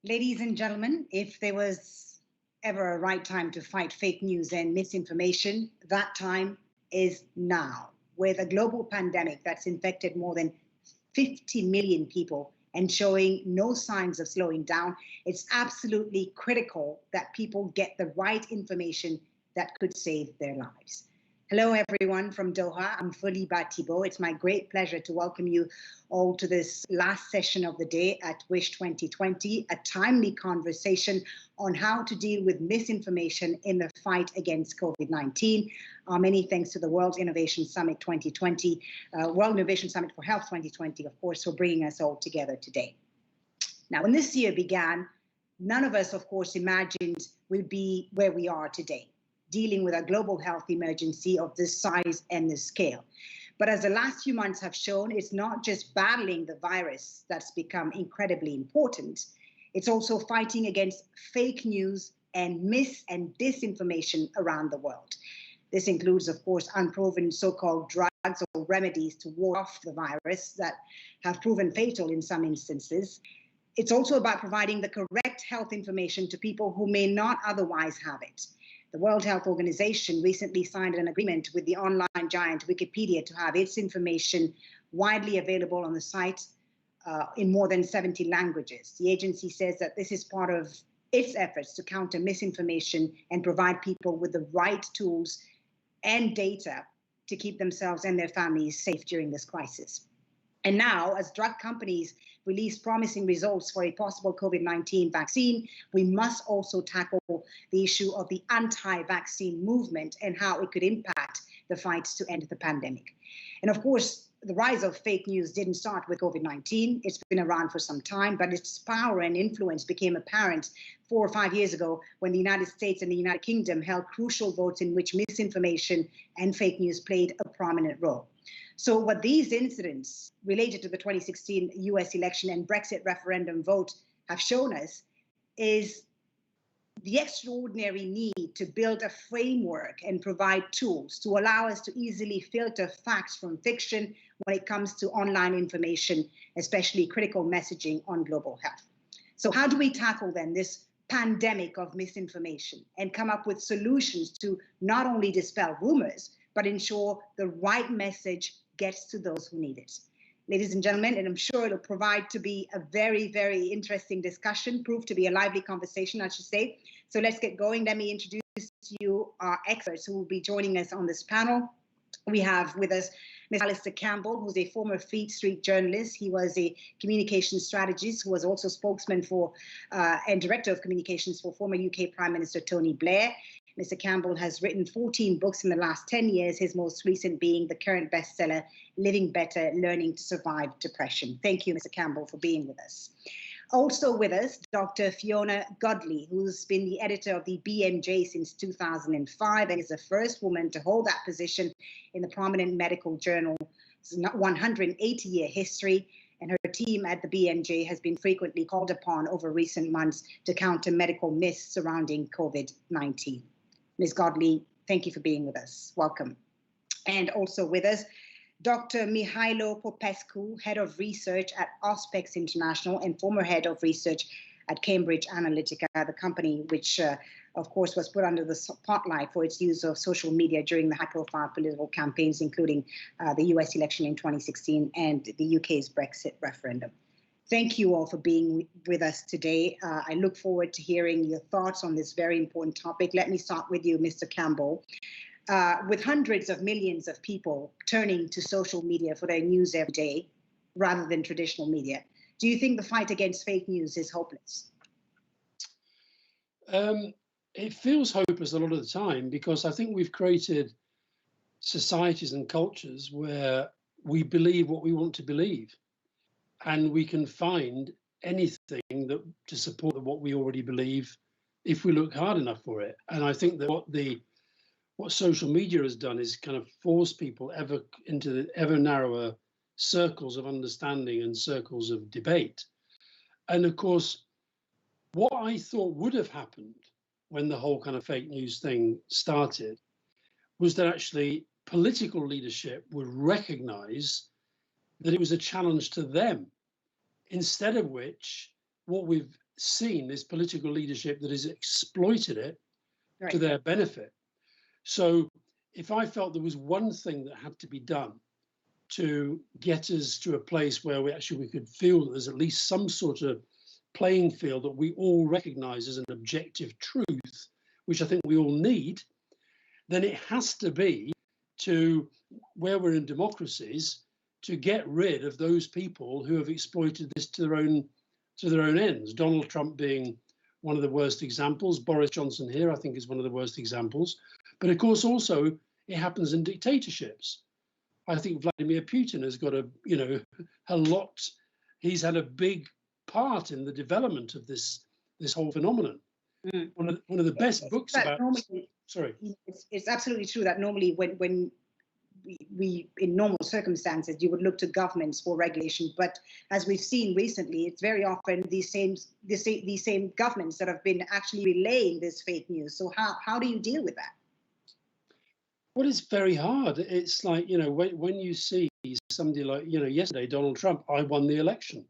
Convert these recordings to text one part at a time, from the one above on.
Ladies and gentlemen, if there was ever a right time to fight fake news and misinformation, that time is now. With a global pandemic that's infected more than 50 million people and showing no signs of slowing down, it's absolutely critical that people get the right information that could save their lives. Hello, everyone from Doha. I'm Foliba Thibault. It's my great pleasure to welcome you all to this last session of the day at Wish 2020, a timely conversation on how to deal with misinformation in the fight against COVID-19. Many thanks to the World Innovation Summit 2020, World Innovation Summit for Health 2020, of course, for bringing us all together today. Now, when this year began, none of us, of course, imagined we'd be where we are today, dealing with a global health emergency of this size and this scale. But as the last few months have shown, it's not just battling the virus that's become incredibly important. It's also fighting against fake news and mis and disinformation around the world. This includes, of course, unproven so-called drugs or remedies to ward off the virus that have proven fatal in some instances. It's also about providing the correct health information to people who may not otherwise have it. The World Health Organization recently signed an agreement with the online giant Wikipedia to have its information widely available on the site in more than 70 languages. The agency says that this is part of its efforts to counter misinformation and provide people with the right tools and data to keep themselves and their families safe during this crisis. And now, as drug companies release promising results for a possible COVID-19 vaccine, we must also tackle the issue of the anti-vaccine movement and how it could impact the fight to end the pandemic. And of course, the rise of fake news didn't start with COVID-19. It's been around for some time, but its power and influence became apparent 4 or 5 years ago when the United States and the United Kingdom held crucial votes in which misinformation and fake news played a prominent role. So what these incidents related to the 2016 US election and Brexit referendum vote have shown us is the extraordinary need to build a framework and provide tools to allow us to easily filter facts from fiction when it comes to online information, especially critical messaging on global health. So how do we tackle then this pandemic of misinformation and come up with solutions to not only dispel rumors, but ensure the right message gets to those who need it? Ladies and gentlemen, and I'm sure it'll provide to be a very, very interesting discussion, prove to be a lively conversation, I should say. So let's get going. Let me introduce to you our experts who will be joining us on this panel. We have with us Mr. Aleister Campbell, who's a former Fleet Street journalist. He was a communications strategist who was also spokesman for and director of communications for former UK Prime Minister Tony Blair. Mr. Campbell has written 14 books in the last 10 years, his most recent being the current bestseller, Living Better, Learning to Survive Depression. Thank you, Mr. Campbell, for being with us. Also with us, Dr. Fiona Godley, who's been the editor of the BMJ since 2005 and is the first woman to hold that position in the prominent medical journal's 180-year history. And her team at the BMJ has been frequently called upon over recent months to counter medical myths surrounding COVID-19. Ms. Godley, thank you for being with us. Welcome. And also with us, Dr. Mihailo Popescu, Head of Research at Auspex International and former Head of Research at Cambridge Analytica, the company which, of course, was put under the spotlight for its use of social media during the high-profile political campaigns, including the US election in 2016 and the UK's Brexit referendum. Thank you all for being with us today. I look forward to hearing your thoughts on this very important topic. Let me start with you, Mr. Campbell. With hundreds of millions of people turning to social media for their news every day, rather than traditional media, do you think the fight against fake news is hopeless? It feels hopeless a lot of the time because I think we've created societies and cultures where we believe what we want to believe. And we can find anything to support what we already believe if we look hard enough for it. And I think that what social media has done is kind of force people into the ever narrower circles of understanding and circles of debate. And of course, what I thought would have happened when the whole kind of fake news thing started was that actually political leadership would recognize that it was a challenge to them, instead of which what we've seen this political leadership that has exploited it Right. to their benefit. So if I felt there was one thing that had to be done to get us to a place where we could feel that there's at least some sort of playing field that we all recognize as an objective truth, which I think we all need, then it has to be to, where we're in democracies, to get rid of those people who have exploited this to their own ends. Donald Trump being one of the worst examples. Boris Johnson here, I think, is one of the worst examples. But of course, also, it happens in dictatorships. I think Vladimir Putin has got a lot. He's had a big part in the development of this whole phenomenon. Mm. One of the best books about. Normally, sorry, it's absolutely true that normally when we in normal circumstances you would look to governments for regulation, but as we've seen recently, it's very often these same governments that have been actually relaying this fake news. So how do you deal with that? Well, it's very hard. It's like, when you see somebody like, yesterday, Donald Trump, I won the election.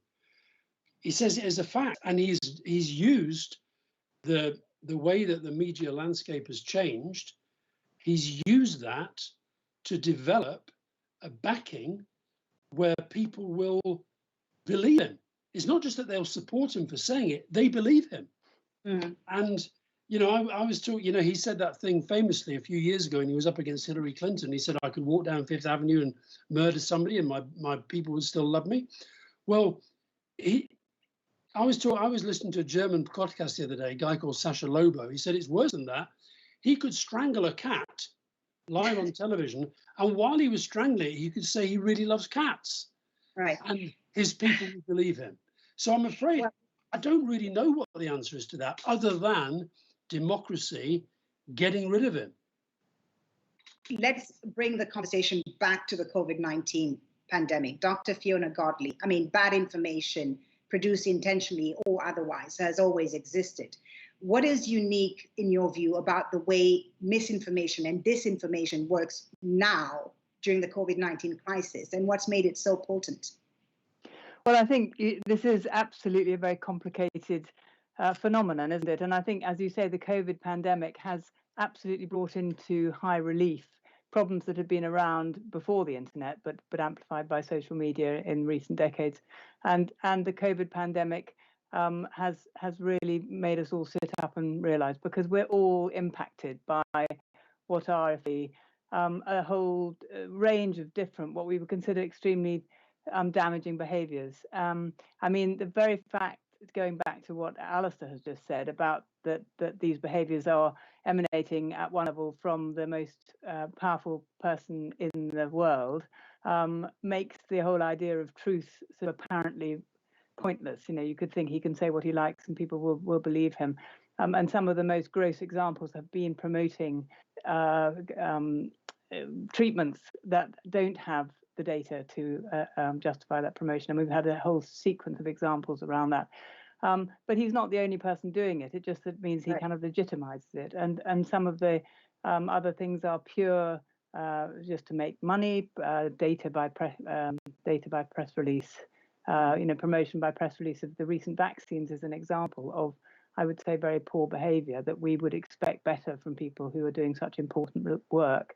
He says it as a fact, and he's used the way that the media landscape has changed. He's used that to develop a backing where people will believe him. It's not just that they'll support him for saying it, they believe him. Mm. And I was talking, he said that thing famously a few years ago, and he was up against Hillary Clinton. He said, I could walk down Fifth Avenue and murder somebody and my people would still love me. Well, I was listening to a German podcast the other day, a guy called Sasha Lobo. He said it's worse than that. He could strangle a cat live on television, and while he was strangling it, he could say he really loves cats. Right. And his people would believe him. So I'm afraid I don't really know what the answer is to that, other than democracy getting rid of him. Let's bring the conversation back to the COVID-19 pandemic. Dr. Fiona Godley, bad information produced intentionally or otherwise has always existed. What is unique in your view about the way misinformation and disinformation works now during the COVID-19 crisis, and what's made it so potent? Well, I think this is absolutely a very complicated phenomenon, isn't it? And I think, as you say, the COVID pandemic has absolutely brought into high relief problems that had been around before the internet, but amplified by social media in recent decades. And the COVID pandemic has really made us all sit up and realize, because we're all impacted by what are a whole range of different, what we would consider extremely damaging behaviours. The very fact, going back to what Aleister has just said about that these behaviours are emanating at one level from the most powerful person in the world, makes the whole idea of truth sort of apparently pointless. You could think he can say what he likes and people will believe him. And some of the most gross examples have been promoting treatments that don't have the data to justify that promotion. And we've had a whole sequence of examples around that. But he's not the only person doing it. It just means he kind of legitimizes it. And some of the other things are pure just to make money, data by press release, promotion by press release of the recent vaccines is an example of, I would say, very poor behavior that we would expect better from people who are doing such important work.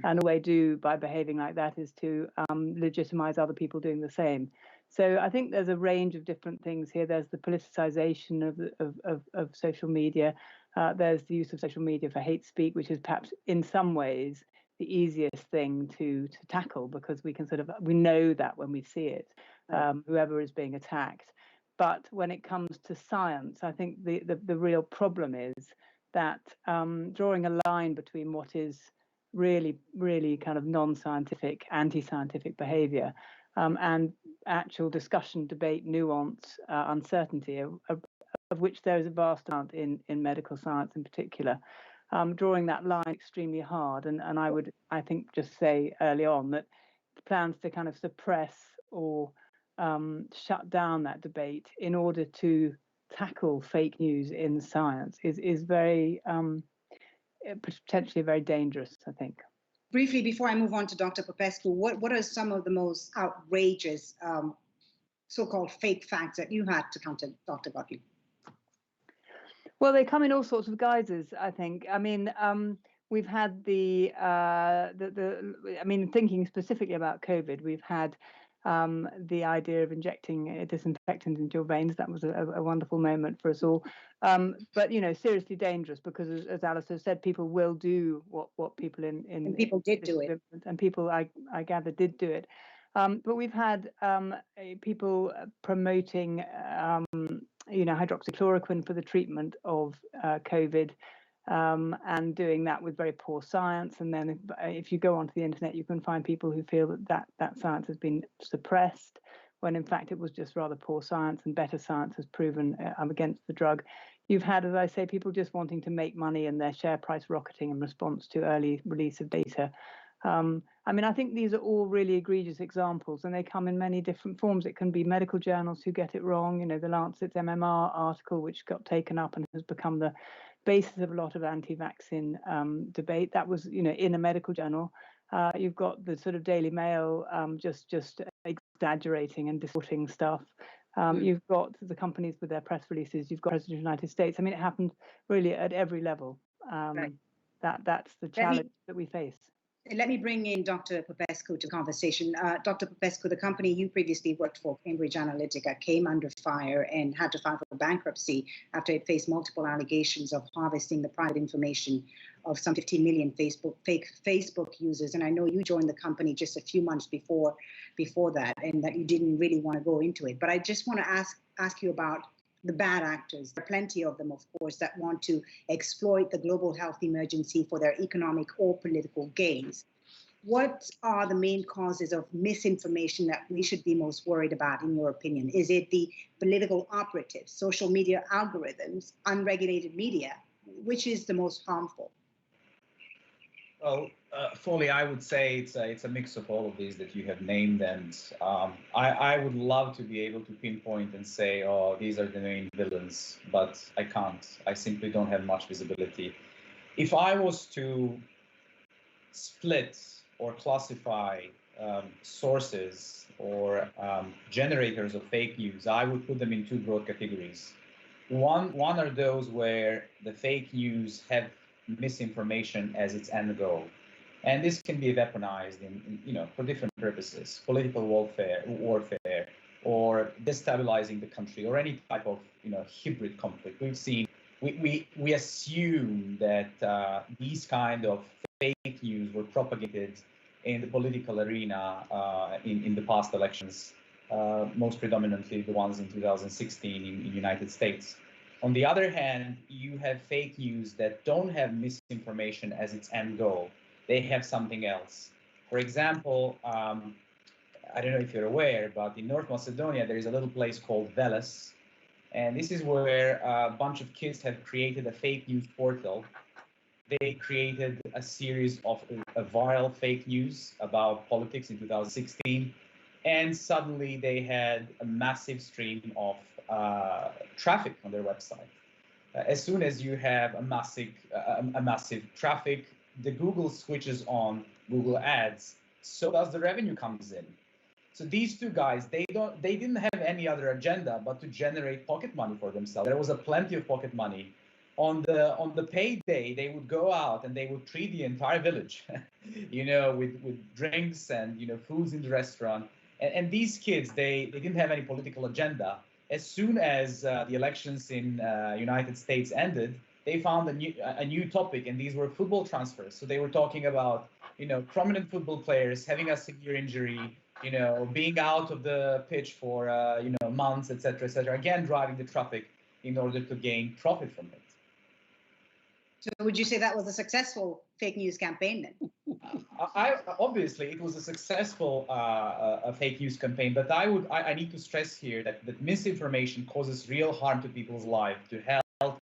And all they do by behaving like that is to legitimize other people doing the same. So I think there's a range of different things here. There's the politicization of social media. There's the use of social media for hate speak, which is perhaps in some ways the easiest thing to tackle, because we know that when we see it, whoever is being attacked. But when it comes to science, I think the real problem is that drawing a line between what is really, really kind of non-scientific, anti-scientific behavior and actual discussion, debate, nuance, uncertainty, of which there is a vast amount in medical science in particular, drawing that line extremely hard. And I think just say early on that plans to kind of suppress or shut down that debate in order to tackle fake news in science is very potentially very dangerous, I think. Briefly, before I move on to Dr. Popescu, what are some of the most outrageous so-called fake facts that you had to counter, Dr. Gottlieb? Well, they come in all sorts of guises, I think. I mean, we've had I mean, thinking specifically about COVID, we've had the idea of injecting a disinfectant into your veins. That was a wonderful moment for us all. But, you know, seriously dangerous because, as Aleister said, people will do what people and people did do it. And people, I gather, did do it. But we've had people promoting you know, hydroxychloroquine for the treatment of COVID, and doing that with very poor science. And then if you go onto the internet, you can find people who feel that science has been suppressed, when in fact it was just rather poor science, and better science has proven against the drug. You've had, as I say, people just wanting to make money and their share price rocketing in response to early release of data. I mean, I think these are all really egregious examples, and they come in many different forms. It can be medical journals who get it wrong. You know, the Lancet's MMR article, which got taken up and has become the basis of a lot of anti-vaccine debate. That was, you know, in a medical journal. You've got the sort of Daily Mail just exaggerating and distorting stuff. You've got the companies with their press releases. You've got the President of the United States. I mean, it happened really at every level. Right. That's the challenge that we face. Let me bring in Dr. Popescu to conversation. Dr. Popescu, the company you previously worked for, Cambridge Analytica, came under fire and had to file for bankruptcy after it faced multiple allegations of harvesting the private information of some 15 million fake Facebook users. And I know you joined the company just a few months before that, and that you didn't really want to go into it. But I just want to ask you about the bad actors. There are plenty of them, of course, that want to exploit the global health emergency for their economic or political gains. What are the main causes of misinformation that we should be most worried about, in your opinion? Is it the political operatives, social media algorithms, unregulated media? Which is the most harmful? Well, Foley, I would say it's a mix of all of these that you have named, and I would love to be able to pinpoint and say, oh, these are the main villains, but I can't. I simply don't have much visibility. If I was to split or classify sources or generators of fake news, I would put them in two broad categories. One are those where the fake news have misinformation as its end goal, and this can be weaponized in you know, for different purposes, political warfare, or destabilizing the country, or any type of, you know, hybrid conflict. We've seen, we assume that these kind of fake news were propagated in the political arena in the past elections, most predominantly the ones in 2016 in the United States. On the other hand, you have fake news that don't have misinformation as its end goal. They have something else. For example, I don't know if you're aware, but in North Macedonia, there is a little place called Veles. And this is where a bunch of kids have created a fake news portal. They created a series of viral fake news about politics in 2016. And suddenly they had a massive stream of traffic on their website. As soon as you have a massive traffic, the Google switches on Google Ads, so does the revenue comes in. So these two guys, they didn't have any other agenda but to generate pocket money for themselves. There was plenty of pocket money. On the paid day, they would go out and they would treat the entire village, you know, with drinks and, you know, foods in the restaurant. And these kids, they didn't have any political agenda. As soon as the elections in United States ended, they found a new topic, and these were football transfers. So they were talking about, you know, prominent football players having a severe injury, you know, being out of the pitch for you know, months, etc., etc. Again, driving the traffic in order to gain profit from it. So would you say that was a successful fake news campaign then? Obviously, it was a successful fake news campaign, but I need to stress here that misinformation causes real harm to people's lives, to health,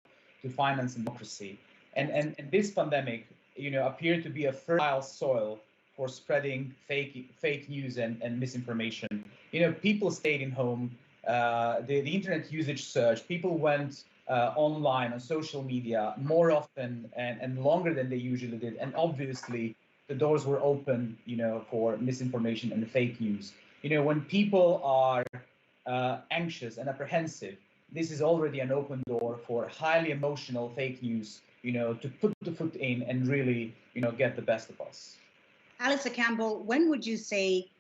to finance and democracy. And this pandemic, you know, appeared to be a fertile soil for spreading fake news and misinformation. You know, people stayed in home, the internet usage surged, people went online on social media more often and longer than they usually did, and obviously the doors were open, you know, for misinformation and fake news. You know, when people are anxious and apprehensive, this is already an open door for highly emotional fake news, to put the foot in and really, get the best of us. Aleister Campbell, when would you say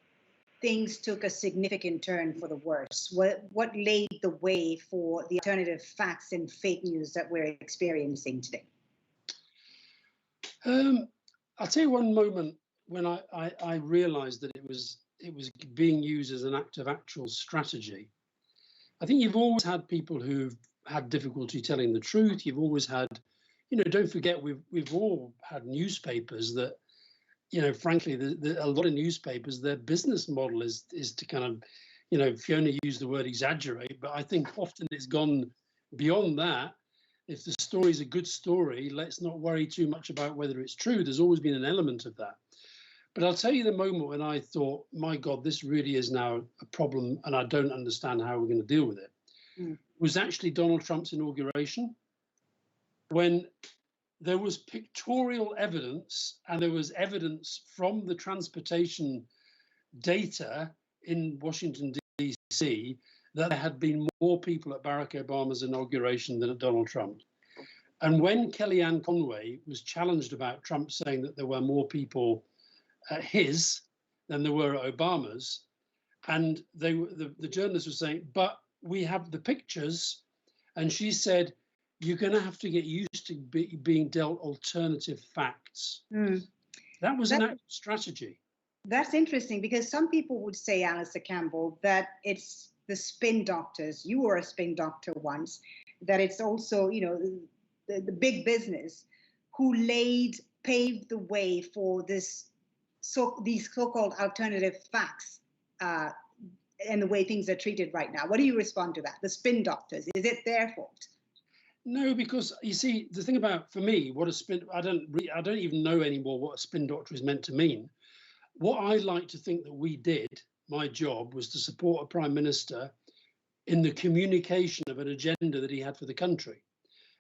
things took a significant turn for the worse? What laid the way for the alternative facts and fake news that we're experiencing today? I'll tell you one moment when I realized that it was being used as an act of actual strategy. I think you've always had people who've had difficulty telling the truth. You've always had, don't forget, we've all had newspapers that, frankly, a lot of newspapers, their business model is to kind of, Fiona used the word exaggerate, but I think often it's gone beyond that. If the story is a good story, let's not worry too much about whether it's true. There's always been an element of that. But I'll tell you the moment when I thought, my God, this really is now a problem and I don't understand how we're going to deal with it, was actually Donald Trump's inauguration, when there was pictorial evidence and there was evidence from the transportation data in Washington, D.C., that there had been more people at Barack Obama's inauguration than at Donald Trump. And when Kellyanne Conway was challenged about Trump saying that there were more people at his than there were at Obama's, and the journalist was saying, but we have the pictures, and she said, you're going to have to get used to being dealt alternative facts. That was an act of strategy. That's interesting, because some people would say, Aleister Campbell, that it's the spin doctors, you were a spin doctor once, that it's also, the big business who paved the way for these so-called alternative facts and the way things are treated right now. What do you respond to that? The spin doctors, is it their fault? No, because you see, the thing about, for me, what a spin, I don't even know anymore what a spin doctor is meant to mean. What I like to think that we did, my job was to support a prime minister in the communication of an agenda that he had for the country.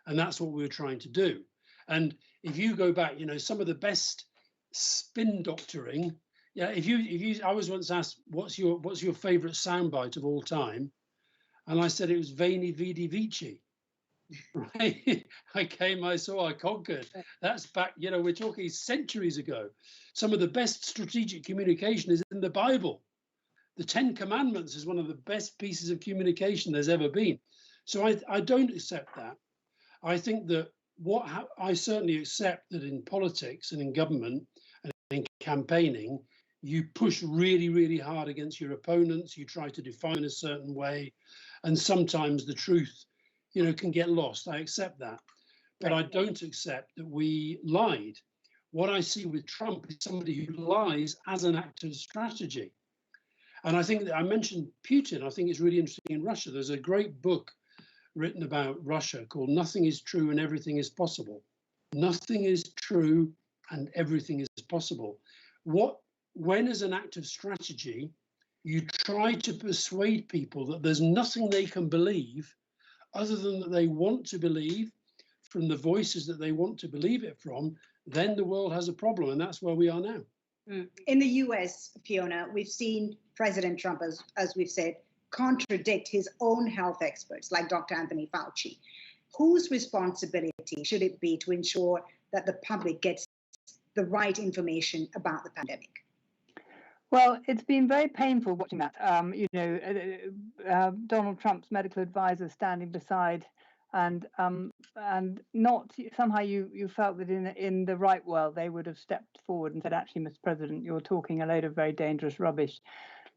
And that's what we were trying to do. And if you go back, some of the best spin doctoring, I was once asked, what's your favorite soundbite of all time? And I said it was Veni Vidi Vici. Right? I came, I saw, I conquered. That's back, we're talking centuries ago. Some of the best strategic communication is in the Bible. The 10 Commandments is one of the best pieces of communication there's ever been. So I don't accept that. I think that I certainly accept that in politics and in government and in campaigning, you push really, really hard against your opponents. You try to define a certain way. And sometimes the truth, can get lost. I accept that. But I don't accept that we lied. What I see with Trump is somebody who lies as an act of strategy. And I think that I mentioned Putin. I think it's really interesting in Russia. There's a great book written about Russia called Nothing is True and Everything is Possible. Nothing is true and everything is possible. When as an act of strategy, you try to persuade people that there's nothing they can believe other than that they want to believe from the voices that they want to believe it from, then the world has a problem. And that's where we are now. In the US, Fiona, we've seen President Trump, as we've said, contradict his own health experts like Dr. Anthony Fauci. Whose responsibility should it be to ensure that the public gets the right information about the pandemic? Well, it's been very painful watching that. Donald Trump's medical advisor standing beside, and not somehow you felt that in the right world they would have stepped forward and said, actually, Mr. President, you're talking a load of very dangerous rubbish.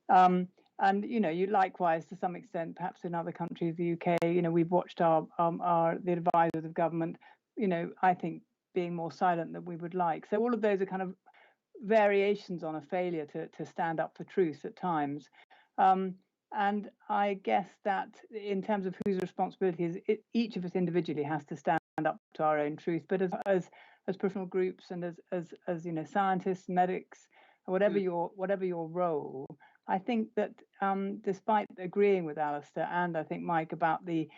And you likewise, to some extent, perhaps in other countries, the UK, we've watched the advisors of government, I think being more silent than we would like. So all of those are kind of variations on a failure to stand up for truth at times. And I guess that in terms of whose responsibilities, each of us individually has to stand up to our own truth. But as professional groups and as scientists, medics, whatever your role, I think that despite agreeing with Aleister and I think Mike about the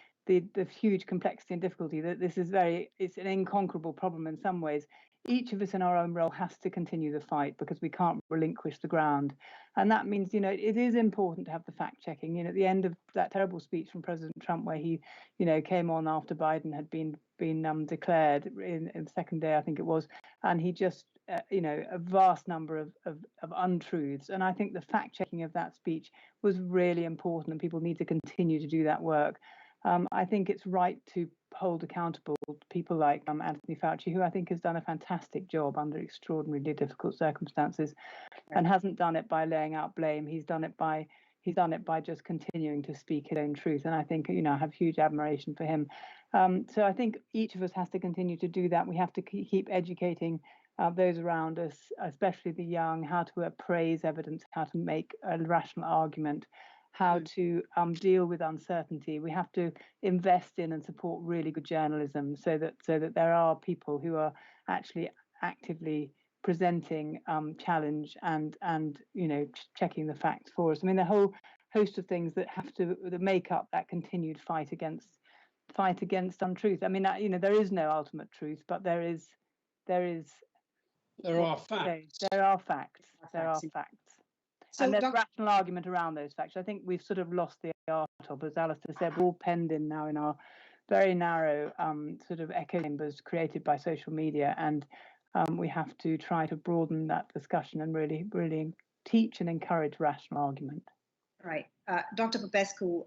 huge complexity and difficulty, that this is it's an inconquerable problem in some ways. each of us in our own role has to continue the fight because we can't relinquish the ground. And that means, you know, it is important to have the fact checking. You know, at the end of that terrible speech from President Trump, where he, you know, came on after Biden had been declared in the second day, I think it was, and he just, you know, a vast number of untruths. And I think the fact checking of that speech was really important, and people need to continue to do that work. I think it's right to hold accountable people like Anthony Fauci, who I think has done a fantastic job under extraordinarily difficult circumstances, and hasn't done it by laying out blame. He's done it by just continuing to speak his own truth. And I think, you know, I have huge admiration for him. So I think each of us has to continue to do that. We have to keep educating those around us, especially the young, how to appraise evidence, how to make a rational argument, how to deal with uncertainty. We have to invest in and support really good journalism so that there are people who are actually actively presenting challenge and you know, checking the facts for us. I mean, the whole host of things that make up that continued fight against untruth. I mean, you know, there is no ultimate truth, but there are facts. There are facts. So, and there's a rational argument around those facts. I think we've sort of lost the art of, as Aleister said, we're all penned in now in our very narrow sort of echo chambers created by social media, and we have to try to broaden that discussion and really teach and encourage rational argument. Right. Dr. Popescu,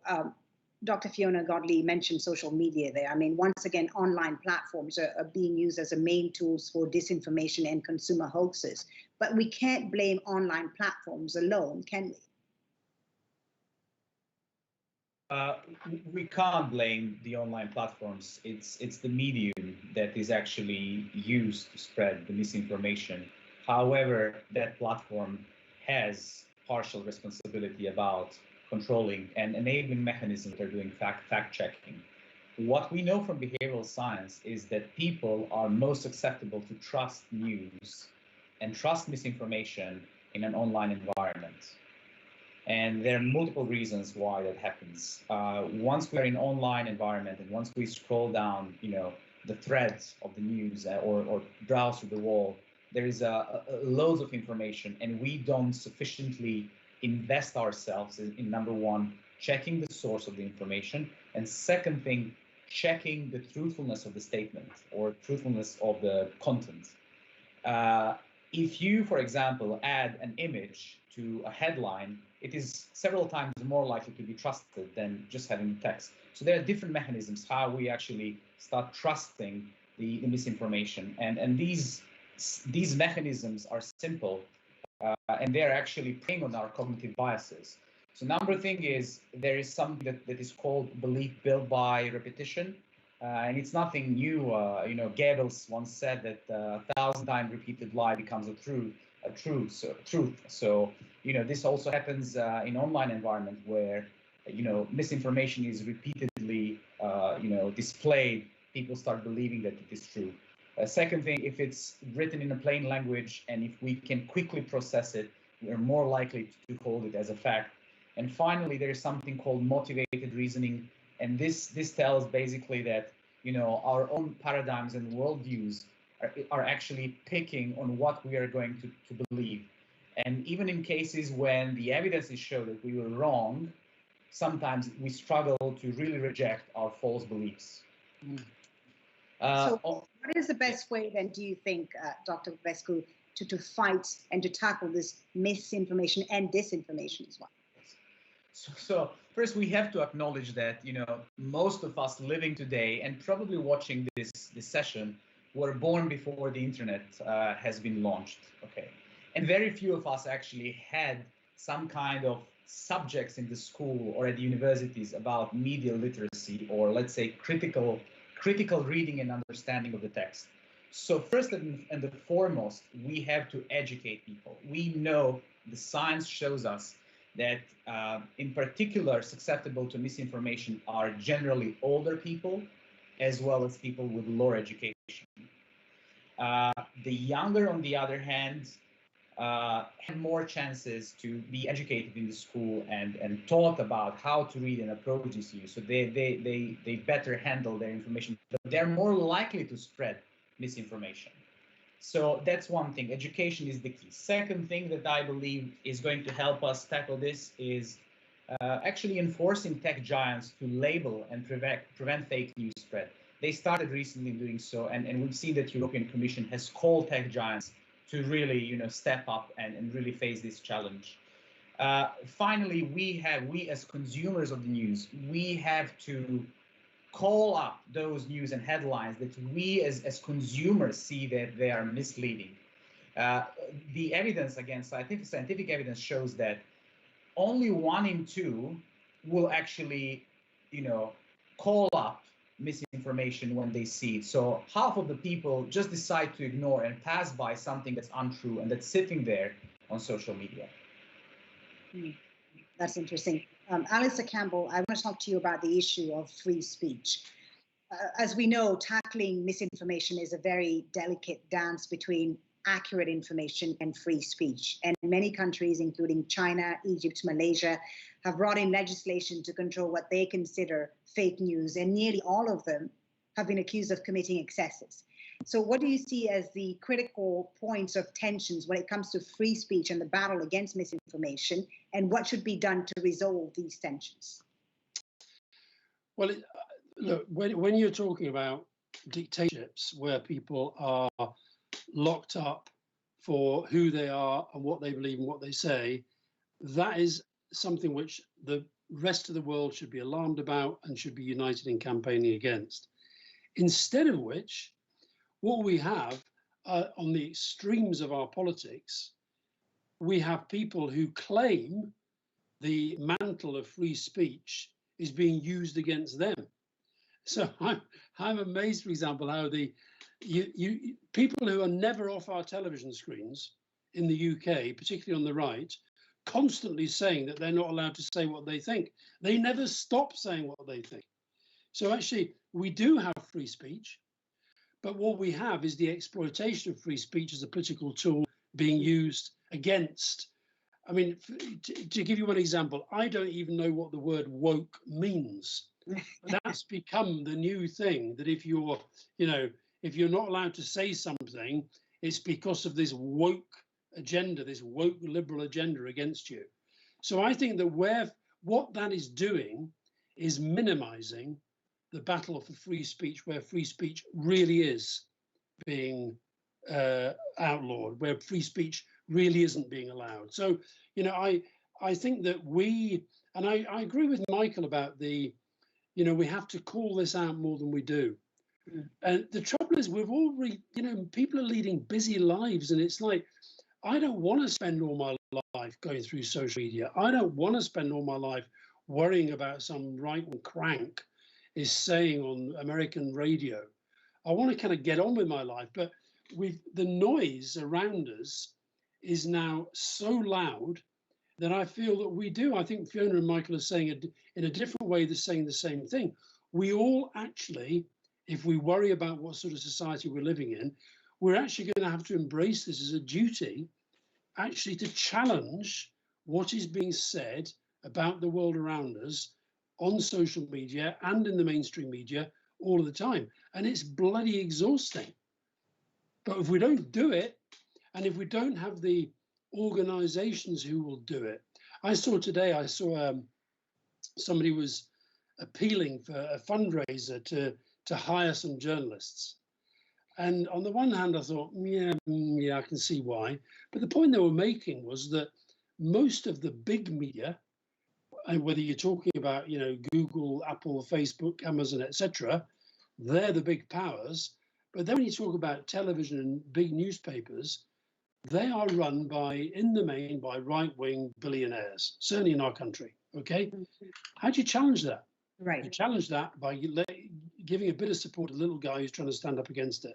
Dr. Fiona Godley mentioned social media there. I mean, once again, online platforms are being used as the main tools for disinformation and consumer hoaxes. But we can't blame online platforms alone, can we? We can't blame the online platforms. It's the medium that is actually used to spread the misinformation. However, that platform has partial responsibility about controlling and enabling mechanisms that are doing fact checking. What we know from behavioral science is that people are most susceptible to trust news and trust misinformation in an online environment. And there are multiple reasons why that happens. Once we're in an online environment and once we scroll down, you know, the threads of the news or browse through the wall, there is loads of information, and we don't sufficiently invest ourselves in number one, checking the source of the information, and second thing, checking the truthfulness of the statement or truthfulness of the content. If you, for example, add an image to a headline, it is several times more likely to be trusted than just having text. So there are different mechanisms how we actually start trusting the misinformation, and these mechanisms are simple. And they're actually playing on our cognitive biases. So number thing is there is something that is called belief built by repetition, and it's nothing new. You know, Goebbels once said that 1,000 times repeated lie becomes a truth. So you know, this also happens in online environment where, you know, misinformation is repeatedly you know, displayed. People start believing that it is true. Second thing, if it's written in a plain language and if we can quickly process it, we're more likely to hold it as a fact. And finally, there is something called motivated reasoning. And this tells basically that, you know, our own paradigms and worldviews are actually picking on what we are going to believe. And even in cases when the evidence is shown that we were wrong, sometimes we struggle to really reject our false beliefs. So what is the best way then, do you think, Dr. Vesco, to fight and to tackle this misinformation and disinformation as well? So first we have to acknowledge that, you know, most of us living today and probably watching this session were born before the internet has been launched, okay? And very few of us actually had some kind of subjects in the school or at the universities about media literacy, or let's say critical reading and understanding of the text. So first and the foremost, we have to educate people. We know the science shows us that in particular susceptible to misinformation are generally older people as well as people with lower education. The younger, on the other hand, have more chances to be educated in the school and taught about how to read and approach this use. So they better handle their information, but they're more likely to spread misinformation. So that's one thing. Education is the key. Second thing that I believe is going to help us tackle this is actually enforcing tech giants to label and prevent fake news spread. They started recently doing so, and we've seen that European Commission has called tech giants to really, step up and really face this challenge. Finally, we as consumers of the news, we have to call up those news and headlines that we as consumers see that they are misleading. The evidence, again, scientific evidence shows that only 1 in 2 will actually, call up misinformation when they see it. So half of the people just decide to ignore and pass by something that's untrue and that's sitting there on social media. That's interesting. Aleister Campbell, I want to talk to you about the issue of free speech. As we know, tackling misinformation is a very delicate dance between accurate information and free speech. And many countries, including China, Egypt, Malaysia, have brought in legislation to control what they consider fake news, and nearly all of them have been accused of committing excesses. So what do you see as the critical points of tensions when it comes to free speech and the battle against misinformation, and what should be done to resolve these tensions? Well, look, when you're talking about dictatorships where people are locked up for who they are and what they believe and what they say, that is something which the rest of the world should be alarmed about and should be united in campaigning against. Instead of which, what we have on the extremes of our politics, we have people who claim the mantle of free speech is being used against them. So I'm amazed, for example, how the people who are never off our television screens in the UK, particularly on the right, constantly saying that they're not allowed to say what they think. They never stop saying what they think. So actually, we do have free speech, but what we have is the exploitation of free speech as a political tool being used against. I mean, to give you one example, I don't even know what the word woke means. That's become the new thing, that if you're not allowed to say something, it's because of this woke agenda, this woke liberal agenda against you. So I think that what that is doing is minimizing the battle for free speech, where free speech really is being outlawed, where free speech really isn't being allowed. So, I think that I agree with Michael about we have to call this out more than we do. And the trouble is, we've already, people are leading busy lives, and it's like, I don't want to spend all my life going through social media. I don't want to spend all my life worrying about some right-wing crank is saying on American radio. I want to kind of get on with my life, but the noise around us is now so loud that I feel that we do. I think Fiona and Michael are saying it in a different way. They're saying the same thing. We all actually, if we worry about what sort of society we're living in, we're actually going to have to embrace this as a duty, actually to challenge what is being said about the world around us on social media and in the mainstream media all of the time. And it's bloody exhausting. But if we don't do it, and if we don't have the organizations who will do it, I saw today, somebody was appealing for a fundraiser to hire some journalists. And on the one hand, I thought, yeah, I can see why. But the point they were making was that most of the big media, and whether you're talking about, Google, Apple, Facebook, Amazon, etc., they're the big powers. But then when you talk about television and big newspapers, they are run in the main by right-wing billionaires, certainly in our country. Okay, how do you challenge that? Right. You challenge that by giving a bit of support to the little guy who's trying to stand up against it.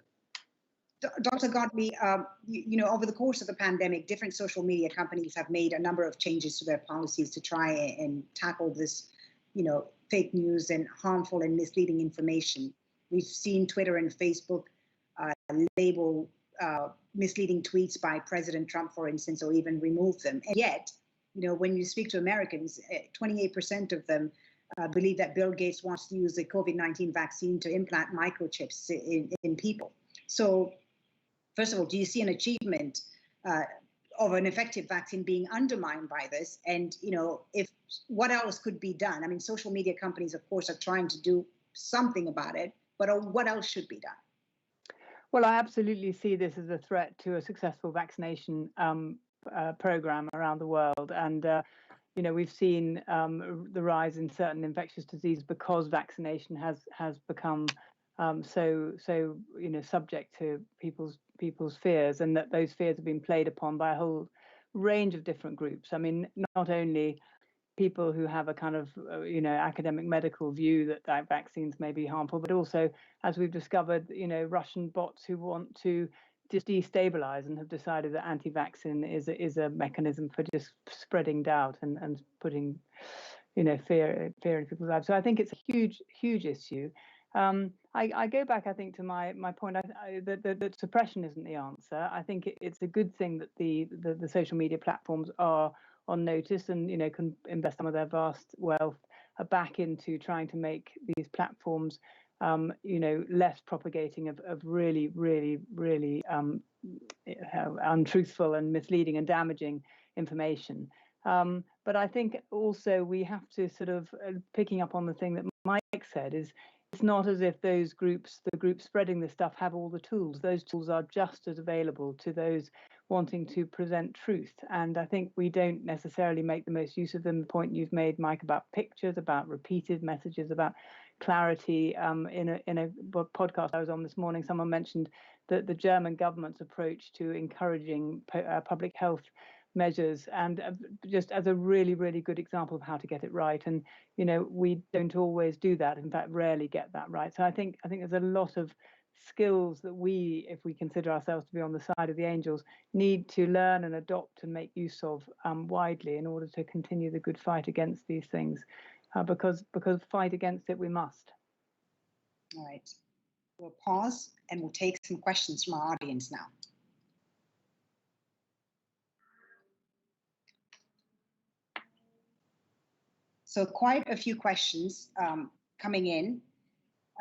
Dr. Godley, over the course of the pandemic, different social media companies have made a number of changes to their policies to try and tackle this, fake news and harmful and misleading information. We've seen Twitter and Facebook label misleading tweets by President Trump, for instance, or even remove them. And yet, when you speak to Americans, 28% of them believe that Bill Gates wants to use the Covid-19 vaccine to implant microchips in people. So first of all, do you see an achievement of an effective vaccine being undermined by this? And, if what else could be done? I mean, social media companies, of course, are trying to do something about it, but what else should be done? Well, I absolutely see this as a threat to a successful vaccination program around the world. And, we've seen the rise in certain infectious diseases because vaccination has become so subject to people's fears, and that those fears have been played upon by a whole range of different groups. I mean, not only people who have a kind of academic medical view that vaccines may be harmful, but also, as we've discovered, Russian bots who want to just destabilize and have decided that anti-vaccine is a mechanism for just spreading doubt and putting fear in people's lives. So I think it's a huge issue. I go back, I think, to my point that suppression isn't the answer. I think it's a good thing that the social media platforms are on notice and can invest some of their vast wealth back into trying to make these platforms less propagating of really untruthful and misleading and damaging information. But I think also we have to sort of picking up on the thing that Mike said is it's not as if the groups spreading this stuff have all the tools. Those tools are just as available to those wanting to present truth. And I think we don't necessarily make the most use of them. The point you've made, Mike, about pictures, about repeated messages, about clarity. In a podcast I was on this morning, someone mentioned that the German government's approach to encouraging public health measures, and just as a really good example of how to get it right. And we don't always do that, in fact rarely get that right. So I think there's a lot of skills that we, if we consider ourselves to be on the side of the angels, need to learn and adopt and make use of widely in order to continue the good fight against these things, because fight against it we must. All right, we'll pause and we'll take some questions from our audience now. So quite a few questions coming in.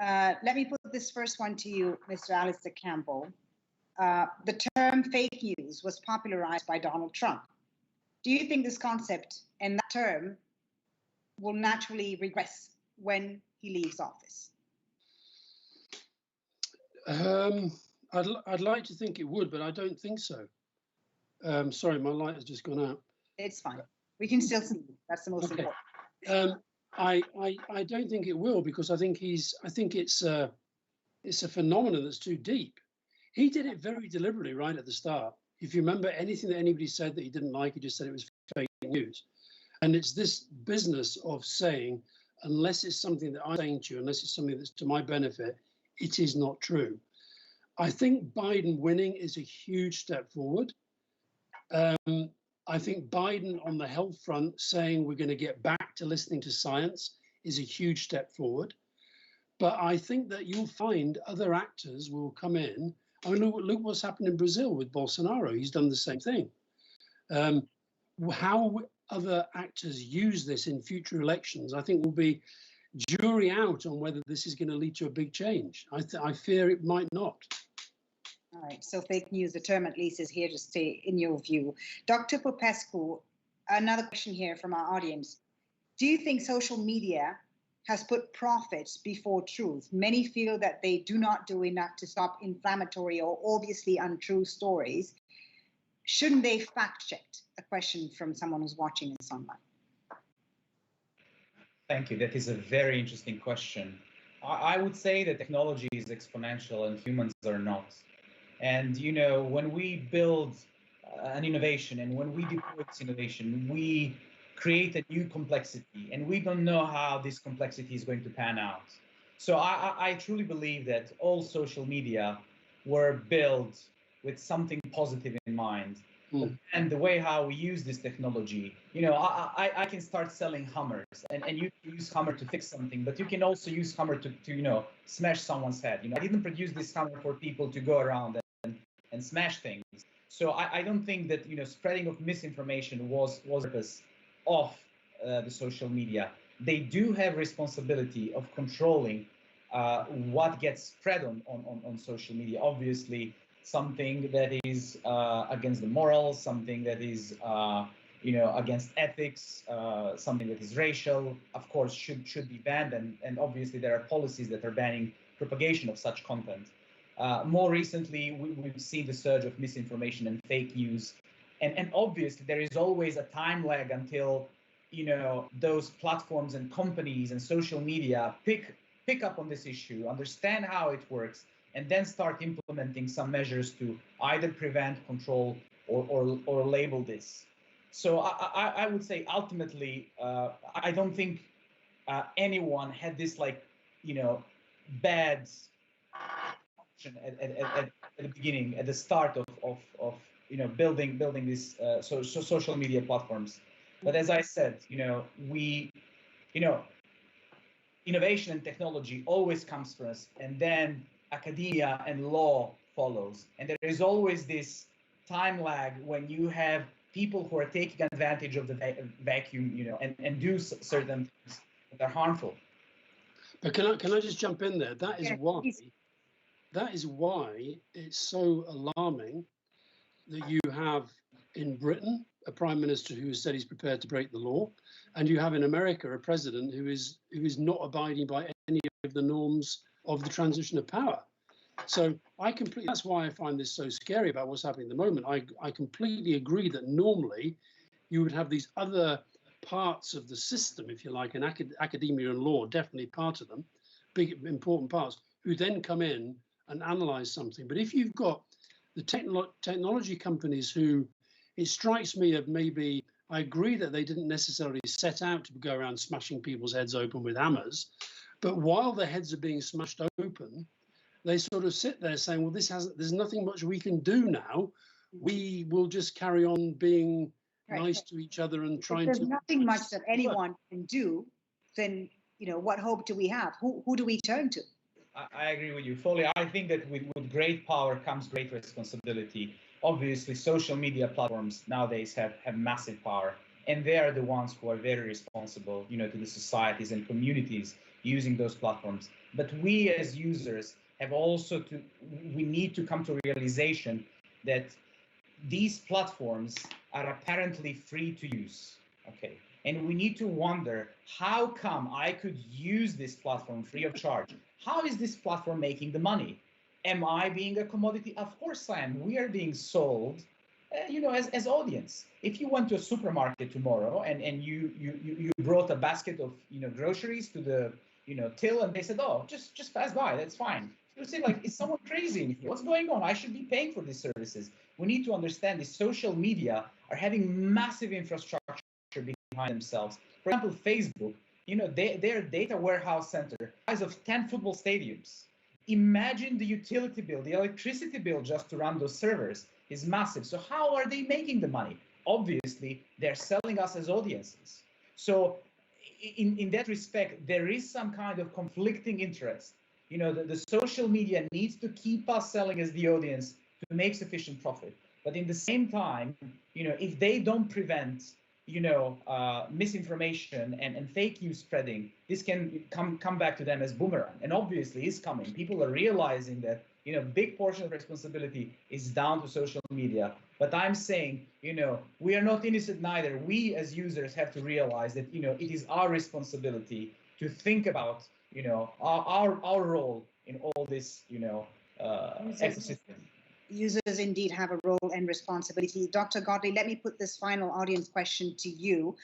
Let me put this first one to you, Mr. Aleister Campbell. The term fake news was popularized by Donald Trump. Do you think this concept and that term will naturally regress when he leaves office? I'd like to think it would, but I don't think so. Sorry, my light has just gone out. It's fine. We can still see you. That's the most important. I don't think it will, because I think it's a phenomenon that's too deep. He did it very deliberately right at the start. If you remember, anything that anybody said that he didn't like, he just said it was fake news. And it's this business of saying, unless it's something that I'm saying to you, unless it's something that's to my benefit, it is not true. I think Biden winning is a huge step forward. I think Biden on the health front saying we're going to get back to listening to science is a huge step forward. But I think that you'll find other actors will come in. I mean, look what's happened in Brazil with Bolsonaro. He's done the same thing. How other actors use this in future elections, I think, will be jury out on whether this is going to lead to a big change. I fear it might not. All right, so fake news, the term at least is here to stay in your view. Dr. Popescu, another question here from our audience. Do you think social media has put profits before truth? Many feel that they do not do enough to stop inflammatory or obviously untrue stories. Shouldn't they fact check? A question from someone who's watching this online. Thank you. That is a very interesting question. I would say that technology is exponential and humans are not. And, when we build an innovation and when we deploy this innovation, we create a new complexity, and we don't know how this complexity is going to pan out. So I truly believe that all social media were built with something positive in mind. And the way how we use this technology, I can start selling hammers, and you can use hammer to fix something, but you can also use hammer to smash someone's head. I didn't produce this hammer for people to go around and smash things. So I don't think that spreading of misinformation was the purpose of the social media. They do have responsibility of controlling what gets spread on social media. Obviously, something that is against the morals, something that is against ethics, something that is racial, of course, should be banned. And obviously there are policies that are banning propagation of such content. More recently, we've seen the surge of misinformation and fake news. And obviously there is always a time lag until, those platforms and companies and social media pick up on this issue, understand how it works, and then start implementing some measures to either prevent, control, or label this. So I would say ultimately, I don't think anyone had this bad option at the beginning, at the start of building these social media platforms. But as I said, innovation and technology always comes first, and then academia and law follows. And there is always this time lag when you have people who are taking advantage of the vacuum, and do certain things that are harmful. But can I just jump in there? That is why it's so alarming that you have in Britain a prime minister who has said he's prepared to break the law, and you have in America a president who is not abiding by any of the norms of the transition of power. So that's why I find this so scary about what's happening at the moment. I completely agree that normally you would have these other parts of the system, if you like, and academia and law, definitely part of them, big important parts, who then come in and analyze something. But if you've got the technology companies who, it strikes me of maybe, I agree that they didn't necessarily set out to go around smashing people's heads open with hammers, but while their heads are being smashed open, they sort of sit there saying, well, there's nothing much we can do now. We will just carry on being nice to each other and trying to. There's nothing much that anyone can do, then, what hope do we have? Who do we turn to? I agree with you fully. I think that with great power comes great responsibility. Obviously, social media platforms nowadays have massive power, and they are the ones who are very responsible, to the societies and communities using those platforms. But we as users we need to come to a realization that these platforms are apparently free to use, okay? And we need to wonder, how come I could use this platform free of charge? How is this platform making the money? Am I being a commodity? Of course I am. We are being sold, as audience. If you went to a supermarket tomorrow and you brought a basket of, groceries to the, till, and they said, oh, just pass by, that's fine. You say, like, is someone crazy? What's going on? I should be paying for these services. We need to understand the social media are having massive infrastructure behind themselves. For example, Facebook, their data warehouse center, the size of 10 football stadiums. Imagine the utility bill, the electricity bill just to run those servers is massive. So how are they making the money? Obviously, they're selling us as audiences. So in that respect, there is some kind of conflicting interest. The social media needs to keep us selling as the audience to make sufficient profit. But in the same time, if they don't prevent, misinformation and fake news spreading, this can come back to them as boomerang. And obviously it's coming. People are realizing that, big portion of responsibility is down to social media. But I'm saying, we are not innocent neither. We as users have to realize that, it is our responsibility to think about, our role in all this, ecosystem. Users indeed have a role and responsibility. Dr. Godley, let me put this final audience question to you.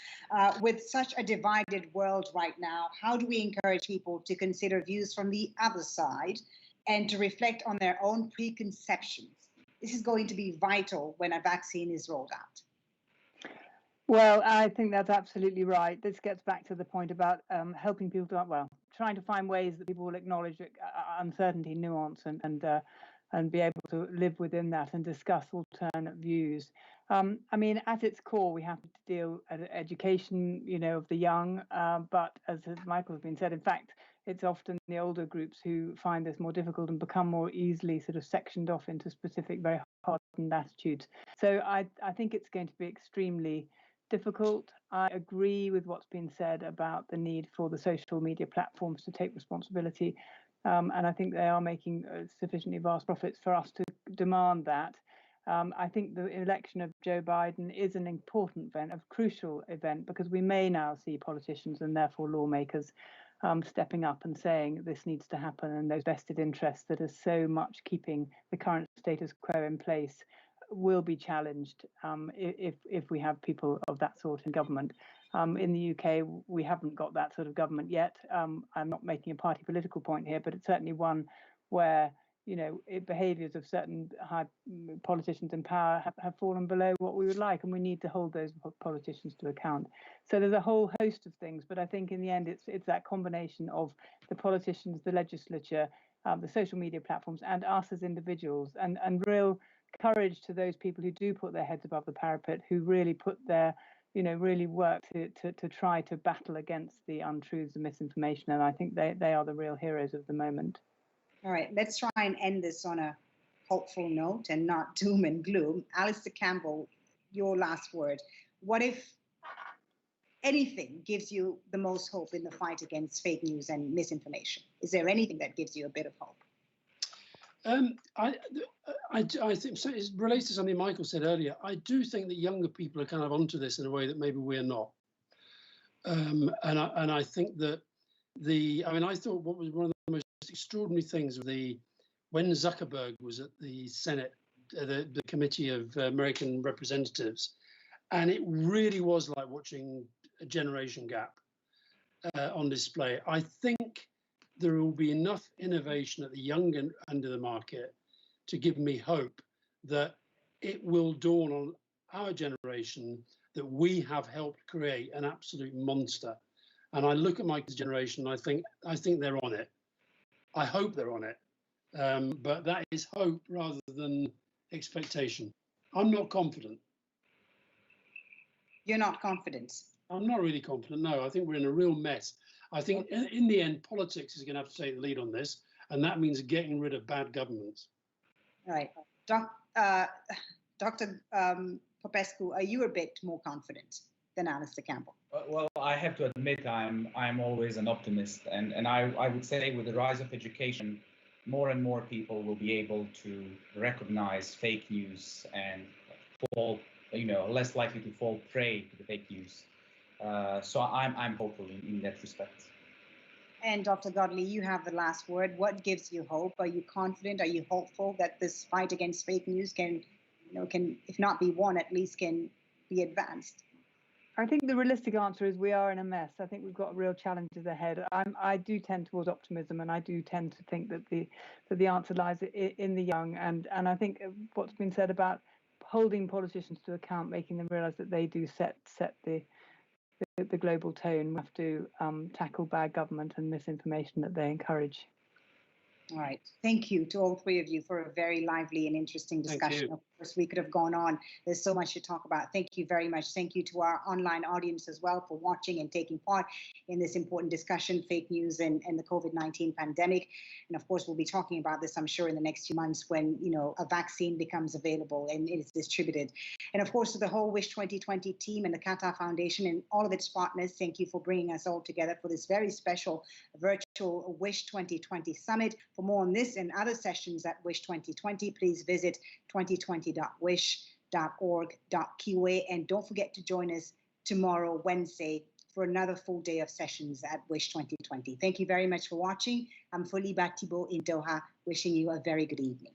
With such a divided world right now, how do we encourage people to consider views from the other side and to reflect on their own preconceptions? This is going to be vital when a vaccine is rolled out. Well, I think that's absolutely right. This gets back to the point about helping people to, trying to find ways that people will acknowledge uncertainty, nuance, and be able to live within that and discuss alternate views. I mean, at its core, we have to deal with education, of the young. But as Michael's been said, in fact, it's often the older groups who find this more difficult and become more easily sort of sectioned off into specific, very hardened attitudes. So I think it's going to be extremely difficult. I agree with what's been said about the need for the social media platforms to take responsibility. And I think they are making sufficiently vast profits for us to demand that. I think the election of Joe Biden is an important event, a crucial event, because we may now see politicians and therefore lawmakers stepping up and saying this needs to happen, and those vested interests that are so much keeping the current status quo in place will be challenged if we have people of that sort in government. In the UK, we haven't got that sort of government yet. I'm not making a party political point here, but it's certainly one where behaviours of certain high politicians in power have fallen below what we would like, and we need to hold those politicians to account. So there's a whole host of things, but I think in the end it's that combination of the politicians, the legislature, the social media platforms, and us as individuals, and real courage to those people who do put their heads above the parapet, who really put their really work to try to battle against the untruths and misinformation, and I think they are the real heroes of the moment. All right, let's try and end this on a hopeful note and not doom and gloom. Aleister Campbell, your last word. What if anything gives you the most hope in the fight against fake news and misinformation? Is there anything that gives you a bit of hope? I think so. It relates to something Michael said earlier. I do think that younger people are kind of onto this in a way that maybe we're not. And I think that I thought what was one of the most extraordinary things of when Zuckerberg was at the Senate, the Committee of American Representatives, and it really was like watching a generation gap on display. I think there will be enough innovation at the young end of the market to give me hope that it will dawn on our generation that we have helped create an absolute monster. And I look at my generation and I think they're on it. I hope they're on it. But that is hope rather than expectation. I'm not confident. You're not confident? I'm not really confident, no. I think we're in a real mess. I think in the end, politics is going to have to take the lead on this, and that means getting rid of bad governments. All right. Dr. Popescu, are you a bit more confident than Aleister Campbell? Well, I have to admit I'm always an optimist, and I would say with the rise of education, more and more people will be able to recognize fake news and fall, less likely to fall prey to the fake news. So I'm hopeful in that respect. And Dr. Godley, you have the last word. What gives you hope? Are you confident? Are you hopeful that this fight against fake news can if not be won, at least can be advanced? I think the realistic answer is we are in a mess. I think we've got real challenges ahead. I do tend towards optimism, and I do tend to think that the answer lies in the young. And I think what's been said about holding politicians to account, making them realise that they do set the global tone. We have to tackle bad government and misinformation that they encourage. All right. Thank you to all three of you for a very lively and interesting discussion. Of course, we could have gone on. There's so much to talk about. Thank you very much. Thank you to our online audience as well for watching and taking part in this important discussion, fake news and the COVID-19 pandemic. And of course, we'll be talking about this, I'm sure, in the next few months when, a vaccine becomes available and is distributed. And of course, to the whole Wish 2020 team and the Qatar Foundation and all of its partners, thank you for bringing us all together for this very special virtual Wish 2020 Summit. For more on this and other sessions at Wish 2020, please visit 2020.wish.org.qa, and don't forget to join us tomorrow, Wednesday, for another full day of sessions at Wish 2020. Thank you very much for watching. I'm Foliba Thibault in Doha, wishing you a very good evening.